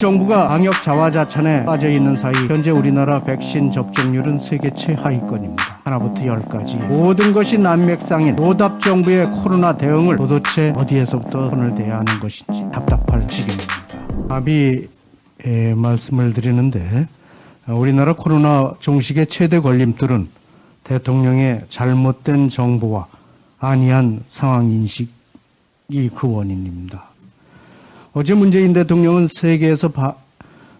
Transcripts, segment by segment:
정부가 방역 자화자찬에 빠져 있는 사이 현재 우리나라 백신 접종률은 세계 최하위권입니다. 하나부터 열까지 모든 것이 난맥상인 노답 정부의 코로나 대응을 도대체 어디에서부터 손을 대야 하는 것인지 답답할 지경입니다. 답이 말씀을 드리는데 우리나라 코로나 종식의 최대 걸림돌은 대통령의 잘못된 정보와 안이한 상황인식이 그 원인입니다. 어제 문재인 대통령은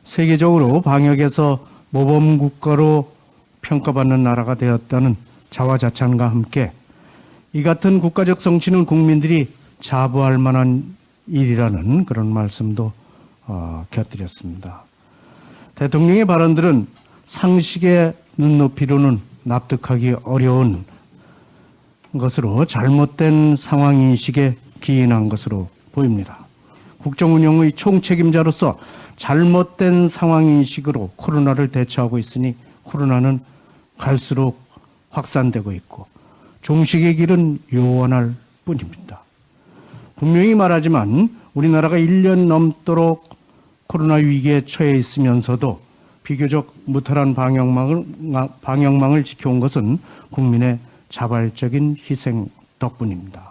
세계적으로 방역에서 모범국가로 평가받는 나라가 되었다는 자화자찬과 함께 이 같은 국가적 성취는 국민들이 자부할 만한 일이라는 그런 말씀도 곁들였습니다. 대통령의 발언들은 상식의 눈높이로는 납득하기 어려운 것으로 잘못된 상황인식에 기인한 것으로 보입니다. 국정운영의 총책임자로서 잘못된 상황인식으로 코로나를 대처하고 있으니 코로나는 갈수록 확산되고 있고 종식의 길은 요원할 뿐입니다. 분명히 말하지만 우리나라가 1년 넘도록 코로나 위기에 처해 있으면서도 비교적 무탈한 방역망을 지켜온 것은 국민의 자발적인 희생 덕분입니다.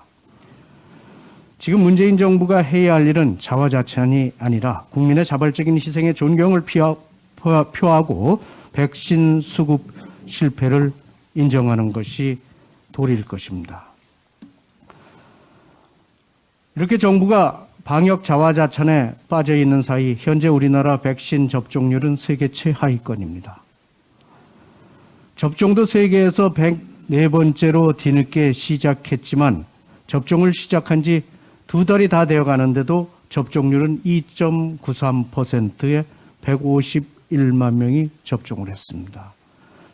지금 문재인 정부가 해야 할 일은 자화자찬이 아니라 국민의 자발적인 희생에 존경을 표하고 백신 수급 실패를 인정하는 것이 도리일 것입니다. 이렇게 정부가 방역 자화자찬에 빠져 있는 사이 현재 우리나라 백신 접종률은 세계 최하위권입니다. 접종도 세계에서 104번째로 뒤늦게 시작했지만 접종을 시작한 지 2달이 다 되어 가는데도 접종률은 2.93%에 151만 명이 접종을 했습니다.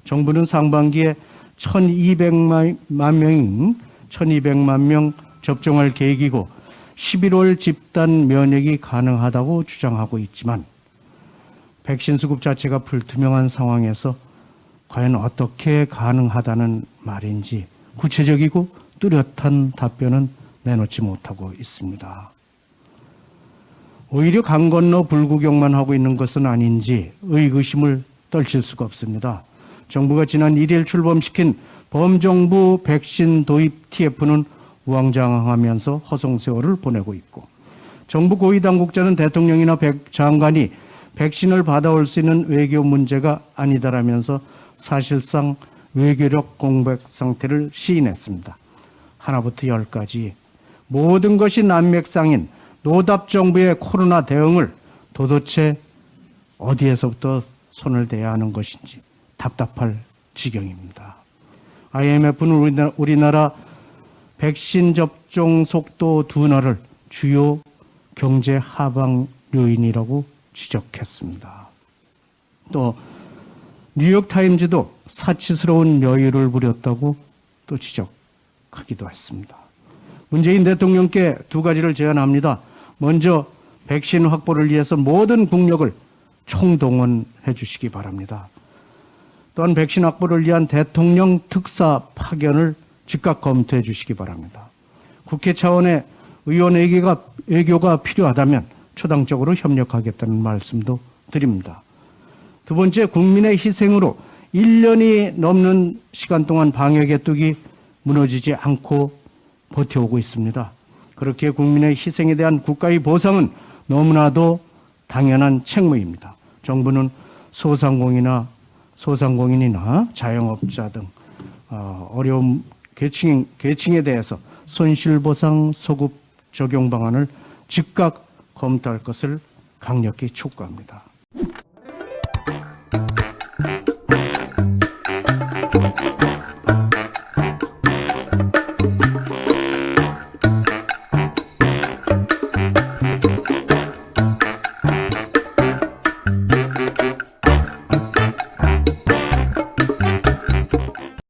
정부는 상반기에 1200만 명 접종할 계획이고 11월 집단 면역이 가능하다고 주장하고 있지만 백신 수급 자체가 불투명한 상황에서 과연 어떻게 가능하다는 말인지 구체적이고 뚜렷한 답변은 내놓지 못하고 있습니다. 오히려 강 건너 불구경만 하고 있는 것은 아닌지 의구심을 떨칠 수가 없습니다. 정부가 지난 1일 출범시킨 범정부 백신 도입 TF는 우왕좌왕하면서 허송세월을 보내고 있고 정부 고위당국자는 대통령이나 장관이 백신을 받아올 수 있는 외교 문제가 아니다라면서 사실상 외교력 공백 상태를 시인했습니다. 하나부터 열까지 모든 것이 난맥상인 노답 정부의 코로나 대응을 도대체 어디에서부터 손을 대야 하는 것인지 답답할 지경입니다. IMF는 우리나라 백신 접종 속도 둔화를 주요 경제 하방 요인이라고 지적했습니다. 또 뉴욕타임즈도 사치스러운 여유를 부렸다고 또 지적하기도 했습니다. 문재인 대통령께 두 가지를 제안합니다. 먼저 백신 확보를 위해서 모든 국력을 총동원해 주시기 바랍니다. 또한 백신 확보를 위한 대통령 특사 파견을 즉각 검토해 주시기 바랍니다. 국회 차원의 의원 외교가 필요하다면 초당적으로 협력하겠다는 말씀도 드립니다. 두 번째, 국민의 희생으로 1년이 넘는 시간 동안 방역의 뚝이 무너지지 않고 버텨오고 있습니다. 그렇게 국민의 희생에 대한 국가의 보상은 너무나도 당연한 책무입니다. 정부는 소상공인이나 자영업자 등 어려운 계층에 대해서 손실보상 소급 적용 방안을 즉각 검토할 것을 강력히 촉구합니다.